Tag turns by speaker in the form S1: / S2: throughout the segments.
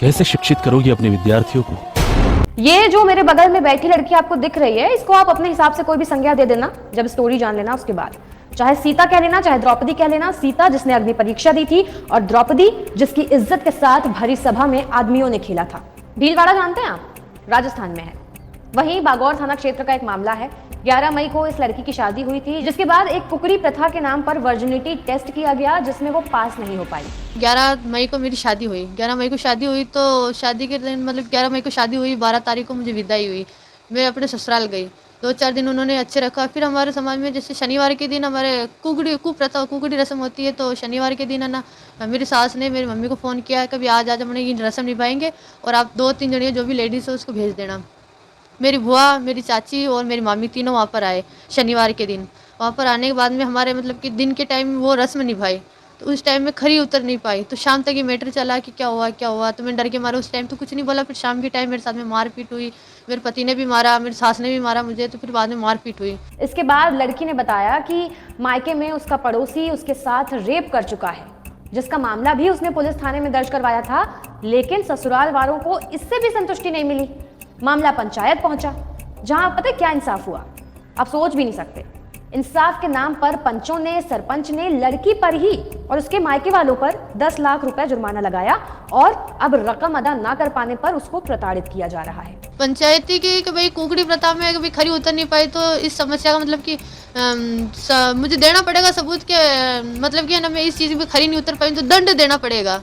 S1: कैसे शिक्षित करोगी अपने विद्यार्थियों को?
S2: ये जो मेरे बगल में बैठी लड़की आपको दिख रही है, इसको आप अपने हिसाब से कोई भी संज्ञा दे देना जब स्टोरी जान लेना उसके बाद। चाहे सीता कह लेना, चाहे द्रौपदी कह लेना। सीता जिसने अग्नि परीक्षा दी थी, और द्रौपदी जिसकी इज्जत के साथ भरी सभा में आदमियों ने खेला था। भीलवाड़ा जानते हैं आप, राजस्थान में है। वहीं बागौर थाना क्षेत्र का एक मामला है। 11 मई को इस लड़की की शादी हुई थी, जिसके बाद एक कुकरी प्रथा के नाम पर वर्जिनिटी टेस्ट किया गया, जिसमें वो पास नहीं हो पाई।
S3: 11 मई को मेरी शादी हुई। 11 मई को शादी हुई तो शादी के दिन मतलब 11 मई को शादी हुई, 12 तारीख को मुझे विदाई हुई। मैं अपने ससुराल गई, 2-4 दिन उन्होंने अच्छे रखा। फिर हमारे समाज में जैसे शनिवार के दिन हमारे कुकड़ी रस्म होती है, तो शनिवार के दिन है ना मेरी सास ने मेरी मम्मी को फ़ोन किया, कभी आज हमने ये रस्म निभाएंगे और आप 2-3 जनियाँ जो भी लेडीज़ है उसको भेज देना। मेरी बुआ, मेरी चाची और मेरी मामी तीनों वहाँ पर आए शनिवार के दिन। वहाँ पर आने के बाद में हमारे मतलब कि दिन के टाइम वो रस्म निभाई, तो उस टाइम में खरी उतर नहीं पाई। तो शाम तक ये मैटर चला कि क्या हुआ। तो मैं डर के मारे उस टाइम तो कुछ नहीं बोला। फिर शाम के टाइम मेरे साथ में मारपीट हुई, मेरे पति ने भी मारा, मेरी सास ने भी मारा मुझे। तो फिर बाद में मारपीट हुई।
S2: इसके बाद लड़की ने बताया कि मायके में उसका पड़ोसी उसके साथ रेप कर चुका है, जिसका मामला भी उसने पुलिस थाने में दर्ज करवाया था। लेकिन ससुराल वालों को इससे भी संतुष्टि नहीं मिली। मामला पंचायत पहुंचा, जहां पता है क्या इंसाफ हुआ, आप सोच भी नहीं सकते। इंसाफ के नाम पर पंचों ने, सरपंच ने लड़की पर ही और उसके मायके वालों पर 10 लाख रुपए जुर्माना लगाया, और अब रकम अदा ना कर पाने पर उसको प्रताड़ित किया जा रहा है।
S3: पंचायती की कि भाई कुकड़ी प्रथा में कभी खरी उतर नहीं पाई, तो इस समस्या का मतलब कि मुझे देना पड़ेगा सबूत के, मतलब कि है ना मैं इस चीज़ में खरी नहीं उतर पाई तो दंड देना पड़ेगा।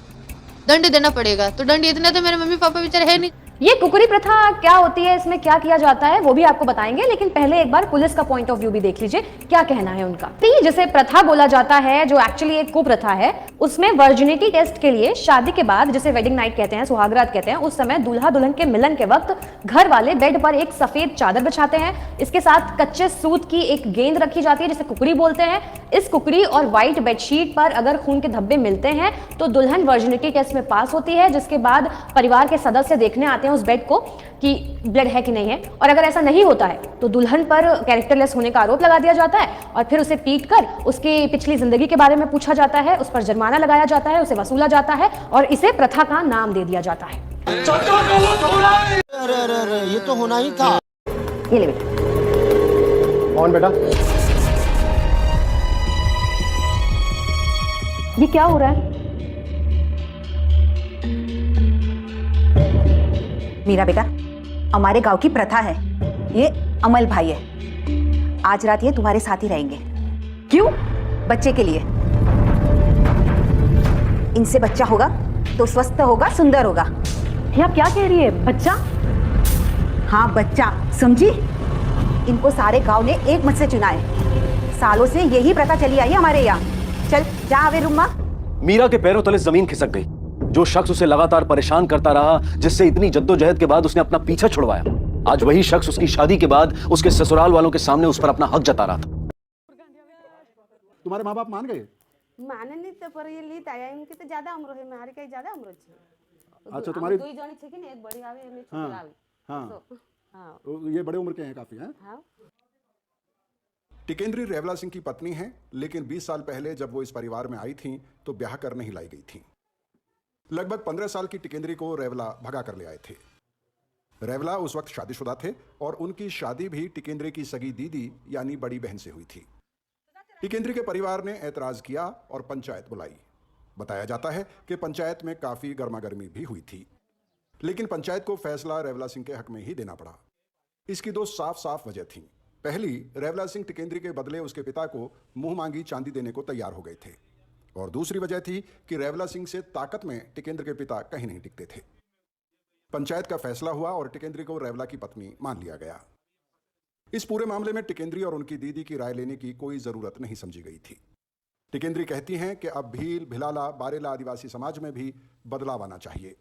S3: तो दंड इतना तो मेरे मम्मी पापा बेचारे है नहीं।
S2: ये कुकरी प्रथा क्या होती है, इसमें क्या किया जाता है, वो भी आपको बताएंगे। लेकिन पहले एक बार पुलिस का पॉइंट ऑफ व्यू भी देख लीजिए, क्या कहना है उनका। तो जिसे प्रथा बोला जाता है, जो एक्चुअली एक कुप्रथा है, उसमें वर्जिनिटी टेस्ट के लिए शादी के बाद, जिसे वेडिंग नाइट कहते हैं, सुहागरात कहते हैं, उस समय दूल्हा दुल्हन के मिलन के वक्त घर वाले बेड पर एक सफेद चादर बिछाते हैं। इसके साथ कच्चे सूत की एक गेंद रखी जाती है, जिसे कुकरी बोलते हैं। इस कुकरी और व्हाइट बेडशीट पर अगर खून के धब्बे मिलते हैं तो दुल्हन वर्जिनिटी टेस्ट में पास होती है, जिसके बाद परिवार के सदस्य देखने आते हैं उस बेड को कि ब्लड है कि नहीं है। और अगर ऐसा नहीं होता है तो दुल्हन पर कैरेक्टरलेस होने का आरोप लगा दिया जाता है, और फिर उसे पीट कर उसकी पिछली जिंदगी के बारे में पूछा जाता है, उस पर जुर्माना लगाया जाता है, उसे वसूला जाता है, और इसे प्रथा का नाम दे दिया जाता है।
S4: ये तो होना ही था।
S2: ये ले बेटा।
S4: कौन बेटा?
S2: ये क्या हो रहा है?
S5: मीरा बेटा, हमारे गांव की प्रथा है, ये अमल भाई है, आज रात ये तुम्हारे साथ ही रहेंगे। क्यों? बच्चे के लिए। इनसे बच्चा होगा तो स्वस्थ होगा, सुंदर होगा।
S2: ये आप क्या कह रही है? बच्चा?
S5: हाँ बच्चा, समझी? इनको सारे गांव ने एक मत से चुना है। सालों से यही प्रथा चली आई है हमारे यहाँ। चल जा आवे रूमा।
S6: मीरा के पैरों तले जमीन खिसक गई। जो शख्स उसे लगातार परेशान करता रहा, जिससे इतनी जद्दोजहद के बाद उसने अपना पीछा छुड़वाया, आज वही शख्स उसकी शादी के बाद उसके ससुराल वालों के सामने उस पर अपना हक जता रहा था।
S7: तुम्हारे माँ बाप मान गए?
S8: माने नहीं तो पर ये लीत आया, इनकी तो ज्यादा उम्र है, हमारी कहीं ज्यादा उम्र है।
S7: अच्छा, तुम्हारी
S8: दो ही जणी छे कि एक बड़ी आवे एक छोटी आवे।
S7: हाँ
S8: हां,
S7: ये बड़े उम्र के हैं काफी। हैं?
S8: हाँ।
S9: टिकेंद्री रेवला सिंह की पत्नी हैं, लेकिन 20 साल पहले जब वो इस परिवार में आई थीं तो ब्याह कर नहीं लाई गई थीं। लगभग 15 साल की टिकेंद्री को रेवला भगा कर ले आए थे। रेवला उस वक्त शादीशुदा थे और उनकी शादी भी टिकेंद्री की सगी दीदी यानी बड़ी बहन से हुई थी। टिकेंद्री के परिवार ने ऐतराज किया और पंचायत बुलाई। बताया जाता है कि पंचायत में काफी गर्मागर्मी भी हुई थी, लेकिन पंचायत को फैसला रेवला सिंह के हक में ही देना पड़ा। इसकी दो साफ साफ वजह थी। पहली, रेवला सिंह टिकेंद्री के बदले उसके पिता को मुंह मांगी चांदी देने को तैयार हो गए थे, और दूसरी वजह थी कि रेवला सिंह से ताकत में टिकेंद्र के पिता कहीं नहीं टिकते थे। पंचायत का फैसला हुआ और टिकेंद्री को रेवला की पत्नी मान लिया गया। इस पूरे मामले में टिकेंद्री और उनकी दीदी की राय लेने की कोई जरूरत नहीं समझी गई थी। टिकेंद्री कहती हैं कि अब भील, भिलाला, बारेला आदिवासी समाज में भी बदलाव आना चाहिए।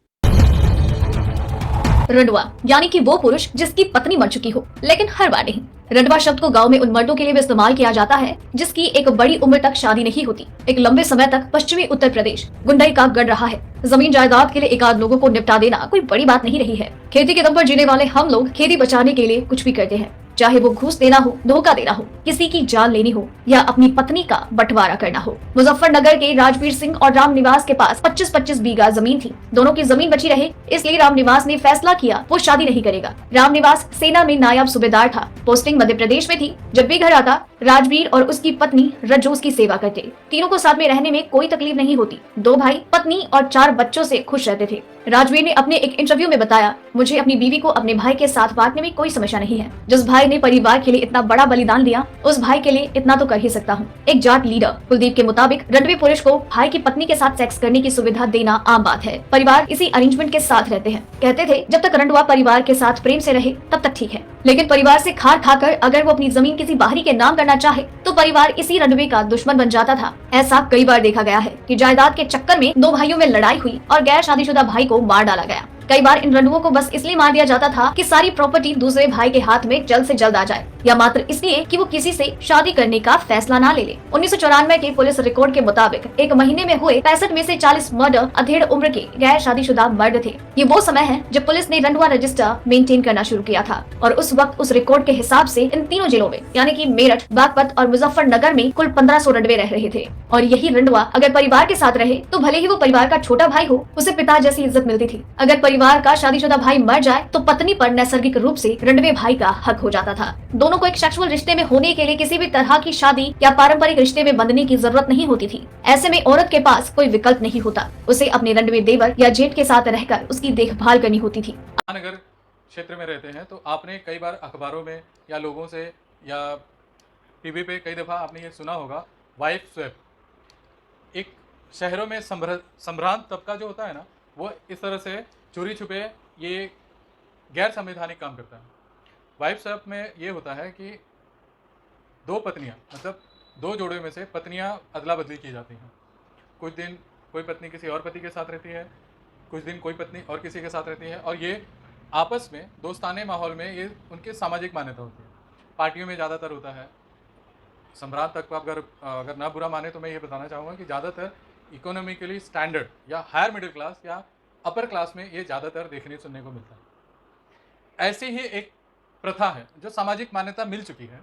S10: रंडवा यानी कि वो पुरुष जिसकी पत्नी मर चुकी हो, लेकिन हर बार नहीं। रंडवा शब्द को गांव में उन मर्दों के लिए भी इस्तेमाल किया जाता है जिसकी एक बड़ी उम्र तक शादी नहीं होती। एक लंबे समय तक पश्चिमी उत्तर प्रदेश गुंडाई का गढ़ रहा है। जमीन जायदाद के लिए एकाध लोगों को निपटा देना कोई बड़ी बात नहीं रही है। खेती के दम पर जीने वाले हम लोग खेती बचाने के लिए कुछ भी करते हैं। चाहे वो घूस देना हो, धोखा देना हो, किसी की जान लेनी हो या अपनी पत्नी का बंटवारा करना हो। मुजफ्फरनगर के राजवीर सिंह और रामनिवास के पास 25-25 बीघा जमीन थी। दोनों की जमीन बची रहे, इसलिए रामनिवास ने फैसला किया वो शादी नहीं करेगा। रामनिवास सेना में नायब सूबेदार था, पोस्टिंग मध्य प्रदेश में थी। जब भी घर आता, राजवीर और उसकी पत्नी रज्जू उसकी सेवा करते। तीनों को साथ में रहने में कोई तकलीफ नहीं होती। 2 भाई, पत्नी और 4 बच्चों से खुश रहते थे। राजवीर ने अपने एक इंटरव्यू में बताया, मुझे अपनी बीवी को अपने भाई के साथ बांटने में कोई समस्या नहीं है। जिस भाई ने परिवार के लिए इतना बड़ा बलिदान दिया, उस भाई के लिए इतना तो कर ही सकता हूँ। एक जाट लीडर कुलदीप के मुताबिक रंडवे पुरुष को भाई की पत्नी के साथ सेक्स करने की सुविधा देना आम बात है। परिवार इसी अरेंजमेंट के साथ रहते हैं। कहते थे जब तक रंडवा परिवार के साथ प्रेम से रहे तब तक ठीक है, लेकिन परिवार से खार खाकर अगर वो अपनी जमीन किसी बाहरी के नाम करना चाहे तो परिवार इसी रंडवे का दुश्मन बन जाता था। ऐसा कई बार देखा गया है कि जायदाद के चक्कर में 2 भाइयों में लड़ाई हुई और गैर शादीशुदा भाई को मार डाला गया। कई बार इन रंडुओं को बस इसलिए मार दिया जाता था कि सारी प्रॉपर्टी दूसरे भाई के हाथ में जल्द से जल्द आ जाए, या मात्र इसलिए कि वो किसी से शादी करने का फैसला ना ले ले। 1994 के पुलिस रिकॉर्ड के मुताबिक एक महीने में हुए 65 में से 40 मर्डर अधेड़ उम्र के गैर शादीशुदा मर्द थे। ये वो समय है जब पुलिस ने रंडवा रजिस्टर मेंटेन करना शुरू किया था और उस वक्त उस रिकॉर्ड के हिसाब से इन तीनों जिलों में यानी कि मेरठ, बागपत और मुजफ्फरनगर में कुल 1500 रंडवे रह रहे थे। और यही रंडवा अगर परिवार के साथ रहे तो भले ही वो परिवार का छोटा भाई हो, उसे पिता जैसी इज्जत मिलती थी। अगर परिवार का शादीशुदा भाई मर जाए तो पत्नी पर नैसर्गिक रूप से रंडवे भाई का हक हो जाता था। दोनों को एक सेक्सुअल रिश्ते में होने के लिए किसी भी तरह की शादी या पारंपरिक रिश्ते में बंधने की जरूरत नहीं होती थी। ऐसे में औरत के पास कोई विकल्प नहीं होता, उसे अपने रंडवे देवर या जेठ के साथ रहकर उसकी देखभाल करनी होती थी।
S11: अगर क्षेत्र में रहते हैं तो आपने कई बार अखबारों में या लोगों से या टीवी पे कई दफा आपने ये सुना होगा, वाइफ स्वैप। एक शहरों में संभ्रांत तबका जो होता है ना, वो इस तरह से चोरी छुपे ये गैर संवैधानिक काम करता है। वाइफ स्वैप में ये होता है कि 2 पत्नियां, मतलब 2 जोड़े में से पत्नियां अदला बदली की जाती हैं। कुछ दिन कोई पत्नी किसी और पति के साथ रहती है, कुछ दिन कोई पत्नी और किसी के साथ रहती है, और ये आपस में दोस्ताने माहौल में ये उनकी सामाजिक मान्यता होती है। पार्टियों में ज़्यादातर होता है। सम्राट तक अगर ना बुरा माने तो मैं ये बताना चाहूँगा कि ज़्यादातर इकोनॉमिकली स्टैंडर्ड या हायर मिडिल क्लास या अपर क्लास में ये ज़्यादातर देखने सुनने को मिलता है। ऐसी ही एक प्रथा है जो सामाजिक मान्यता मिल चुकी है,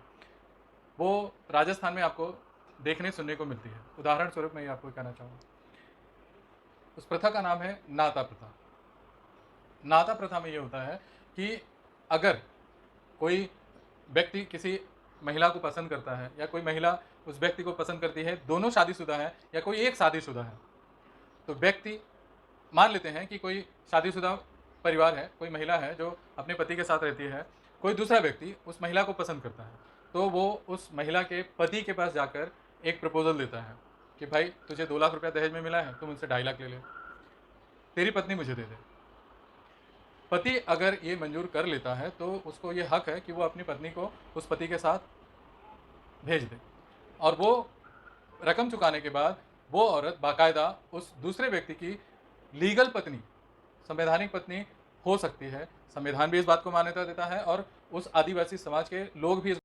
S11: वो राजस्थान में आपको देखने सुनने को मिलती है। उदाहरण स्वरूप मैं ये आपको कहना चाहूँगा, उस प्रथा का नाम है नाता प्रथा। नाता प्रथा में ये होता है कि अगर कोई व्यक्ति किसी महिला को पसंद करता है या कोई महिला उस व्यक्ति को पसंद करती है, दोनों शादीशुदा है या कोई एक शादीशुदा है, तो व्यक्ति मान लेते हैं कि कोई शादीशुदा परिवार है, कोई महिला है जो अपने पति के साथ रहती है, कोई दूसरा व्यक्ति उस महिला को पसंद करता है, तो वो उस महिला के पति के पास जाकर एक प्रपोजल देता है कि भाई तुझे 2 लाख रुपया दहेज में मिला है, तुम मुझसे 2.5 लाख ले ले, तेरी पत्नी मुझे दे दे। पति अगर ये मंजूर कर लेता है तो उसको ये हक है कि वो अपनी पत्नी को उस पति के साथ भेज दे, और वो रकम चुकाने के बाद वो औरत बाकायदा उस दूसरे व्यक्ति की लीगल पत्नी, संवैधानिक पत्नी हो सकती है। संविधान भी इस बात को मान्यता देता है और उस आदिवासी समाज के लोग भी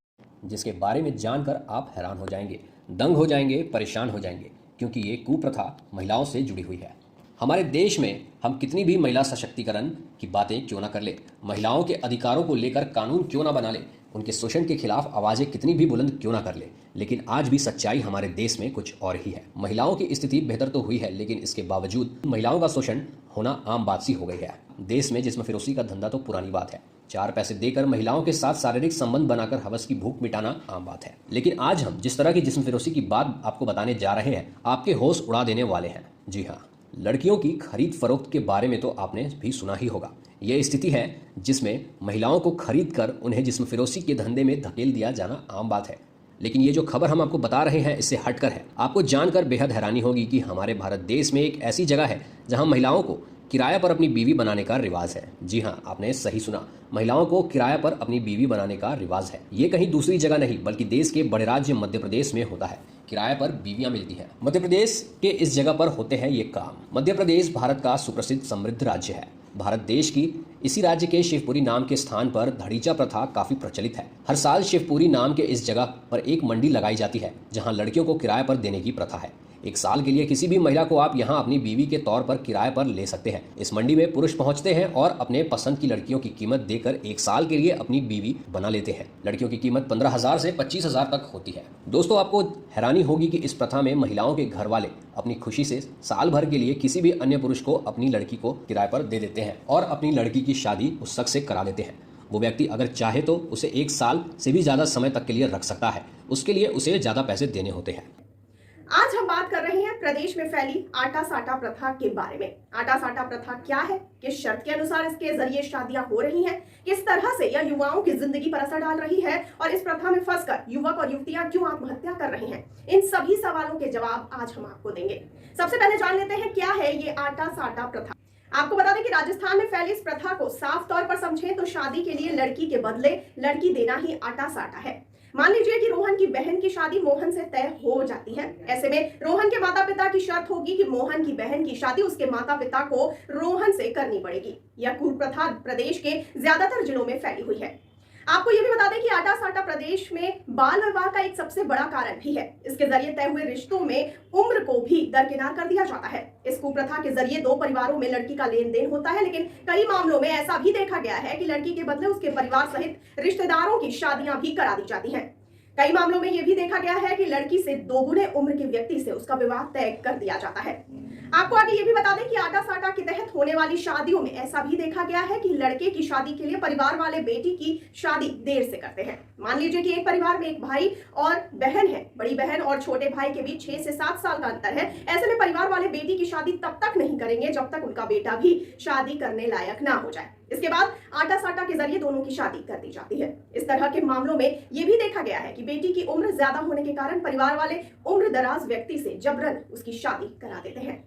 S12: जिसके बारे में जानकर आप हैरान हो जाएंगे, दंग हो जाएंगे, परेशान हो जाएंगे, क्योंकि ये कुप्रथा महिलाओं से जुड़ी हुई है। हमारे देश में हम कितनी भी महिला सशक्तिकरण की बातें क्यों ना कर ले, महिलाओं के अधिकारों को लेकर कानून क्यों ना बना ले, उनके शोषण के खिलाफ आवाज़ें कितनी भी बुलंद क्यों ना कर ले, लेकिन आज भी सच्चाई हमारे देश में कुछ और ही है। महिलाओं की स्थिति बेहतर तो हुई है, लेकिन इसके बावजूद महिलाओं का शोषण होना आम बात सी हो गई है। देश में जिस्म फिरोशी का धंधा तो पुरानी बात है। 4 पैसे देकर महिलाओं के साथ शारीरिक संबंध बनाकर हवस की भूख मिटाना आम बात है। लेकिन आज हम जिस तरह की जिस्म फिरोशी की बात आपको बताने जा रहे हैं, आपके होश उड़ा देने वाले हैं। जी हाँ, लड़कियों की खरीद फरोख्त के बारे में तो आपने भी सुना ही होगा। यह स्थिति है जिसमें महिलाओं को खरीद कर उन्हें जिस्म फिरोशी के धंधे में धकेल दिया जाना आम बात है। लेकिन ये जो खबर हम आपको बता रहे हैं इससे हटकर है। आपको जानकर बेहद हैरानी होगी कि हमारे भारत देश में एक ऐसी जगह है जहां महिलाओं को किराया पर अपनी बीवी बनाने का रिवाज है। जी हाँ, आपने सही सुना, महिलाओं को किराया पर अपनी बीवी बनाने का रिवाज है। ये कहीं दूसरी जगह नहीं बल्कि देश के बड़े राज्य मध्य प्रदेश में होता है। किराए पर बीवियां मिलती हैं। मध्य प्रदेश के इस जगह पर होते हैं ये काम। मध्य प्रदेश भारत का सुप्रसिद्ध समृद्ध राज्य है। भारत देश की इसी राज्य के शिवपुरी नाम के स्थान पर धड़ीचा प्रथा काफी प्रचलित है। हर साल शिवपुरी नाम के इस जगह पर एक मंडी लगाई जाती है जहां लड़कियों को किराए पर देने की प्रथा है। 1 साल के लिए किसी भी महिला को आप यहाँ अपनी बीवी के तौर पर किराए पर ले सकते हैं। इस मंडी में पुरुष पहुँचते हैं और अपने पसंद की लड़कियों की कीमत देकर 1 साल के लिए अपनी बीवी बना लेते हैं। लड़कियों की कीमत 15,000 से 25,000 तक होती है। दोस्तों, आपको हैरानी होगी कि इस प्रथा में महिलाओं के घर वाले अपनी खुशी से साल भर के लिए किसी भी अन्य पुरुष को अपनी लड़की को किराए पर दे देते हैं और अपनी लड़की की शादी उस शख्स से करा देते हैं। वो व्यक्ति अगर चाहे तो उसे 1 साल से भी ज्यादा समय तक के लिए रख सकता है। उसके लिए उसे ज्यादा पैसे देने होते हैं।
S13: आज हम बात कर रहे हैं प्रदेश में फैली आटा साटा प्रथा के बारे में। आटा साटा प्रथा क्या है, किस शर्त के अनुसार इसके जरिए शादियां हो रही हैं, किस तरह से यह युवाओं की जिंदगी पर असर डाल रही है और इस प्रथा में फंसकर युवक और युवतियां क्यों आत्महत्या कर रहे हैं, इन सभी सवालों के जवाब आज हम आपको देंगे। सबसे पहले जान लेते हैं क्या है ये आटा साटा प्रथा। आपको बता दें कि राजस्थान में फैली इस प्रथा को साफ तौर पर समझें तो शादी के लिए लड़की के बदले लड़की देना ही आटा साटा है। मान लीजिए कि रोहन की बहन की शादी मोहन से तय हो जाती है। ऐसे में रोहन के माता पिता की शर्त होगी कि मोहन की बहन की शादी उसके माता पिता को रोहन से करनी पड़ेगी। यह कुप्रथा प्रदेश के ज्यादातर जिलों में फैली हुई है। आपको यह भी बता दें कि आटा साटा प्रदेश में बाल विवाह का एक सबसे बड़ा कारण भी है। इसके जरिए तय हुए रिश्तों में उम्र को भी दरकिनार कर दिया जाता है। इस कुप्रथा के जरिए 2 परिवारों में लड़की का लेन देन होता है, लेकिन कई मामलों में ऐसा भी देखा गया है कि लड़की के बदले उसके परिवार सहित रिश्तेदारों की शादियां भी करा दी जाती हैं। कई मामलों में यह भी देखा गया है कि लड़की से 2 गुने उम्र के व्यक्ति से उसका विवाह तय कर दिया जाता है। आपको आगे ये भी बता दें कि आटा साटा के तहत होने वाली शादियों में ऐसा भी देखा गया है कि लड़के की शादी के लिए परिवार वाले बेटी की शादी देर से करते हैं। मान लीजिए कि एक परिवार में एक भाई और बहन है। बड़ी बहन और छोटे भाई के बीच 6 से 7 साल का अंतर है। ऐसे में परिवार वाले बेटी की शादी तब तक नहीं करेंगे जब तक उनका बेटा भी शादी करने लायक ना हो जाए। इसके बाद आटा साटा के जरिए दोनों की शादी कर दी जाती है। इस तरह के मामलों में यह भी देखा गया है कि बेटी की उम्र ज्यादा होने के कारण परिवार वाले उम्र दराज व्यक्ति से जबरन उसकी शादी करा देते हैं।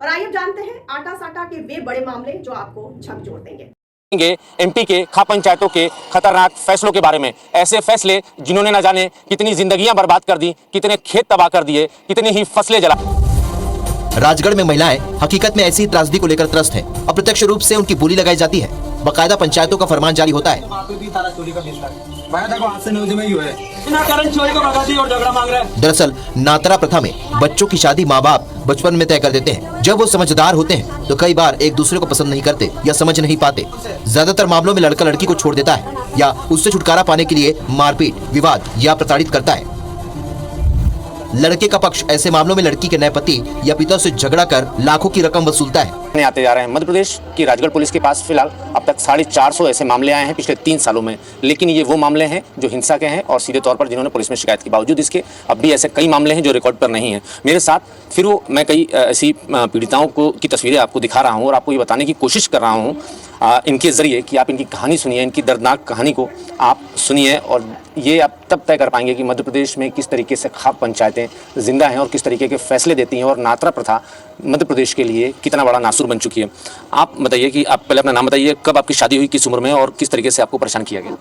S13: और आइए अब जानते हैं आटा साटा के वे बड़े मामले जो आपको झकझोर देंगे।
S14: एमपी के खा पंचायतों के खतरनाक फैसलों के बारे में, ऐसे फैसले जिन्होंने न जाने कितनी जिंदगियां बर्बाद कर दी, कितने खेत तबाह कर दिए, कितनी ही फसलें जला।
S15: राजगढ़ में महिलाएं हकीकत में ऐसी त्रासदी को लेकर त्रस्त हैं। अप्रत्यक्ष रूप से उनकी बोली लगाई जाती है। बाकायदा पंचायतों का फरमान जारी होता है। दरअसल नातरा प्रथा में बच्चों की शादी माँ बाप बचपन में तय कर देते हैं। जब वो समझदार होते हैं तो कई बार एक दूसरे को पसंद नहीं करते या समझ नहीं पाते। ज्यादातर मामलों में लड़का लड़की को छोड़ देता है या उससे छुटकारा पाने के लिए मारपीट, विवाद या प्रताड़ित करता है। लड़के का पक्ष ऐसे मामलों में लड़की के नए पति या पिता से झगड़ा कर लाखों की रकम वसूलता है।
S14: आते जा रहे हैं मध्य प्रदेश की राजगढ़ पुलिस के पास फिलहाल अब तक 450 ऐसे मामले आए हैं पिछले 3 सालों में। लेकिन ये वो मामले हैं जो हिंसा के हैं और सीधे तौर पर जिन्होंने पुलिस में शिकायत की। बावजूद इसके अब भी ऐसे कई मामले हैं जो रिकॉर्ड पर नहीं है। मेरे साथ फिर वो मैं कई ऐसी पीड़िताओं को की तस्वीरें आपको दिखा रहा हूँ और आपको ये बताने की कोशिश कर रहा हूँ इनके जरिए कि आप इनकी कहानी सुनिए, इनकी दर्दनाक कहानी को आप सुनिए और ये आप तब तय कर पाएंगे कि मध्य प्रदेश में किस तरीके से खाप पंचायतें जिंदा हैं और किस तरीके के फैसले देती हैं और नातरा प्रथा मध्य प्रदेश के लिए कितना बड़ा नासूर बन चुकी है। आप बताइए कि आप पहले अपना नाम बताइए, कब आपकी शादी हुई, किस उम्र में और किस तरीके से आपको परेशान किया गया?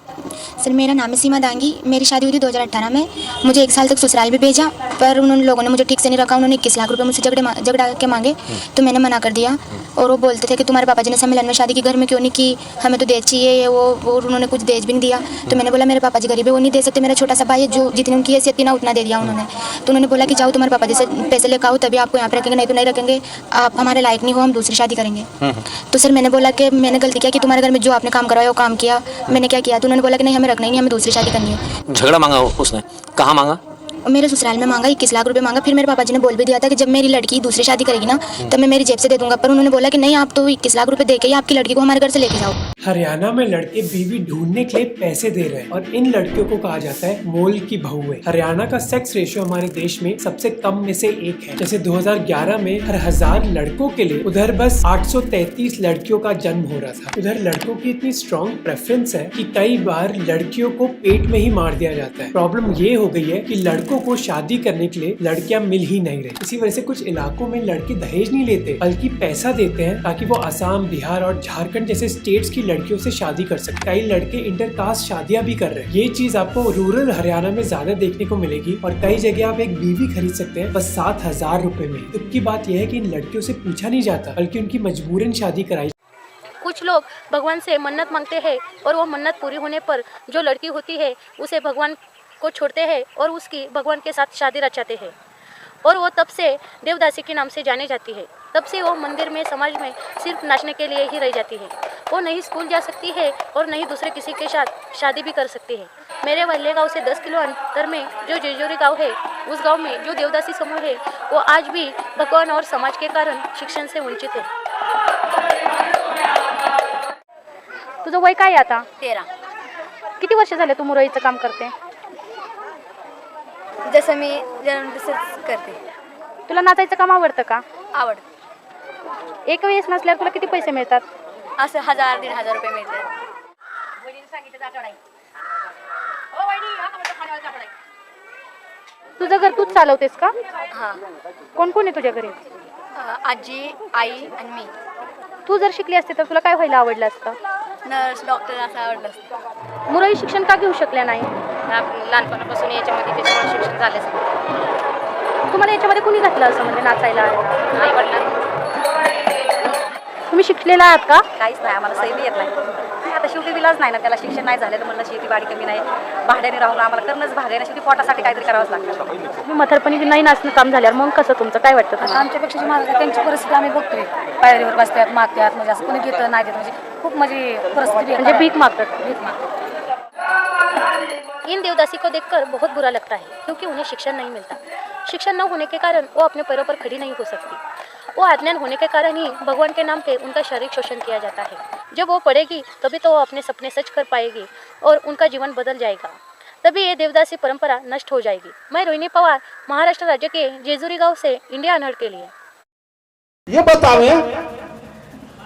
S16: सर मेरा नाम है सीमा दांगी। मेरी शादी हुई थी 2018 में। मुझे 1 साल तक ससुराल भी भेजा पर उन लोगों ने मुझे ठीक से नहीं रखा। उन्होंने 21 लाख रुपए मुझसे झगड़ा के मांगे तो मैंने मना कर दिया और वो बोलते थे कि तुम्हारे पापा जी ने सम्मेलन में शादी की, घर में क्यों नहीं की, हमें तो दहेज चाहिए वो। और उन्होंने कुछ दहेज भी नहीं दिया। तो मैंने बोला मेरे पापा जी गरीब है, वो नहीं दे सकते। मेरा छोटा सा भाई है जो जितनी उनकी हैसियत थी ना उतना दे दिया उन्होंने। तो उन्होंने बोला कि जाओ तुम्हारे पापा जी से पैसे लेकर आओ तभी आपको यहाँ पे रखेंगे, नहीं तो नहीं रखेंगे, आप हमारे लायक नहीं हो, हम दूसरी शादी करेंगे। तो सर मैंने बोला कि मैंने गलती किया कि तुम्हारे घर में जो आपने काम करवाया वो काम किया, मैंने क्या किया? तो उन्होंने बोला कि नहीं हमें रखना ही नहीं, हमें दूसरी शादी करनी है।
S14: झगड़ा मांगा उसने, कहाँ मांगा?
S16: मेरे ससुराल में मांगा, 21 लाख रुपए मांगा। फिर मेरे पापा जी ने बोल भी दिया था कि जब मेरी लड़की दूसरी शादी करेगी ना तब मैं मेरी जेब से दे दूंगा। पर उन्होंने बोला कि नहीं आप तो 21 लाख रुपए देके ही आपकी लड़की को हमारे घर से लेके जाओ।
S17: हरियाणा में लड़के बीवी ढूंढने के लिए पैसे दे रहे हैं और इन लड़कियों को कहा जाता है मोल की बहुएं। हरियाणा का सेक्स रेशियो हमारे देश में सबसे कम में से एक है। जैसे 2011 में हर 1000 लड़कों के लिए उधर बस 833 लड़कियों का जन्म हो रहा था। उधर लड़कों की इतनी स्ट्रॉन्ग प्रेफरेंस है कि कई बार लड़कियों को पेट में ही मार दिया जाता है। प्रॉब्लम ये हो गई है कि लड़कों को शादी करने के लिए लड़कियां मिल ही नहीं रही। इसी वजह से कुछ इलाकों में लड़के दहेज नहीं लेते बल्कि पैसा देते हैं ताकि वो असम, बिहार और झारखंड जैसे स्टेट्स की लड़कियों से शादी कर सके। कई लड़के इंटरकास्ट शादियां भी कर रहे हैं। ये चीज आपको रूरल हरियाणा में ज्यादा देखने को मिलेगी और कई जगह आप एक बीवी खरीद सकते हैं बस 7,000 रुपए में। दुख की बात यह है कि इन लड़कियों से पूछा नहीं जाता बल्कि उनकी मजबूरन शादी कराई।
S18: कुछ लोग भगवान से मन्नत मांगते हैं और वो मन्नत पूरी होने पर जो लड़की होती है उसे भगवान को छोड़ते हैं और उसकी भगवान के साथ शादी रचाते हैं। और वो तब से देवदासी के नाम से जाने जाती है। तब से वो मंदिर में, समाज में सिर्फ नाचने के लिए ही रह जाती है। वो नहीं स्कूल जा सकती है और नहीं दूसरे किसी के साथ शादी भी कर सकती है। मेरे वल्ले गांव से 10 किलो अंतर में जो जेजोरी गांव है, उस गांव में जो देवदासी समूह है वो आज भी भगवान और समाज के कारण शिक्षण से वंचित है।
S19: तुझं वय काय आता?
S18: 13.
S19: किती वर्ष झाले तू मुरळीचं काम करते?
S18: जसं मी जन्म तसंच करते.
S19: तुला नाचायचं काम आवडतं का?
S18: आवड.
S19: एक वेळेस नाचल्यावर तुला किती पैसे मिळतात?
S18: असं 1000-1500 रुपये मिळतात.
S19: तुझं घर तूच चालवतेस का?
S18: हां.
S19: कोण कोण आहे तुझ्या घरी?
S18: आजी, आई आणि मी.
S19: तू जर शिकली असते तर तुला काय व्हायला आवडलं असतं?
S18: नर्स, डॉक्टर असं आवडलं असतं.
S19: मुरळी शिक्षण का घेऊ शकल्या नाही?
S18: लहानपणापासून याच्यामध्ये त्याच्यामुळे शिक्षण झालं.
S19: तुम्हाला याच्यामध्ये कुणी घातलं असं म्हणजे नाचायला?
S18: आई वडिलांनी.
S19: तुम्ही शिकलेला आहात का?
S18: काहीच नाही, आम्हाला सही येत नाही. आता शेवटी विलाज नाही ना, त्याला शिक्षण नाही झालं तर म्हणलं शेतीवाडी कमी नाही, भाड्याने राहून आम्हाला करणंच भाग आहे ना, शेवटी पोटासाठी काहीतरी करावंच लागतं.
S19: तुम्ही म्हातारपणी नाही नाचणं काम झाल्यावर मग कसं तुमचं काय वाटतं?
S18: आता आमच्यापेक्षा जी माझं त्यांची परिस्थिती आम्ही बघतोय, पायरीवर बसतात, मागतात, म्हणजे असं कोणी घेतं नाही देत, म्हणजे खूप म्हणजे परिस्थिती
S19: म्हणजे भीक मागतात.
S18: भीक मागतात. इन देवदासी को देखकर बहुत बुरा लगता है क्योंकि उन्हें शिक्षण नहीं मिलता। शिक्षण न होने के कारण वो अपने पैरों पर खड़ी नहीं हो सकती। वो अज्ञान होने के कारण ही भगवान के नाम पे उनका शारीरिक शोषण किया जाता है। जब वो पढ़ेगी तभी तो वो अपने सपने सच कर पाएगी और उनका जीवन बदल जाएगा। तभी ये देवदासी परंपरा नष्ट हो जाएगी। मैं रोहिणी पवार, महाराष्ट्र राज्य के जेजुरी गांव से इंडिया अनहर्ड के लिए।
S20: ये बतावे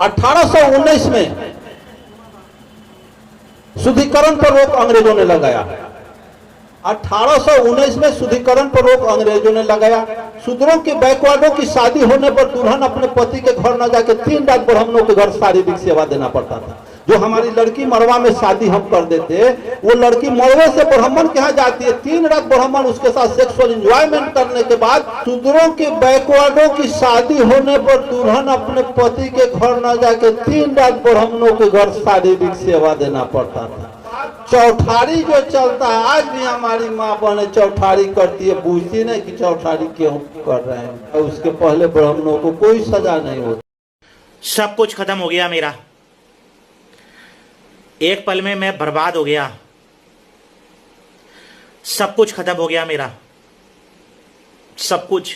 S20: 1819 में शुद्धिकरण पर रोक अंग्रेजों ने लगाया। 1819 में शुद्धिकरण पर रोक अंग्रेजों ने लगाया। शूद्रों के बैकवर्डों की शादी होने पर दुल्हन अपने पति के घर न जाके 3 रात ब्राह्मणों के घर शारीरिक सेवा देना पड़ता था। जो हमारी लड़की मरवा में शादी हम कर देते, वो लड़की मरवे से ब्राह्मण के यहाँ जाती है, 3 रात ब्राह्मण उसके साथ सेक्सुअल एंजॉयमेंट करने के बाद शूद्रों के बैकवर्डों की शादी होने पर दुल्हन अपने पति के घर न जाके 3 रात ब्राह्मणों के घर शारीरिक सेवा देना पड़ता था। चौठारी जो चलता है, आज भी हमारी माँ बहने चौठारी करती है, पूछती नहीं कि चौठारी क्यों कर रहे हैं। उसके पहले ब्राह्मणों को कोई सजा नहीं होती।
S21: सब कुछ खत्म हो गया मेरा, एक पल में मैं बर्बाद हो गया। सब कुछ खत्म हो गया मेरा, सब कुछ।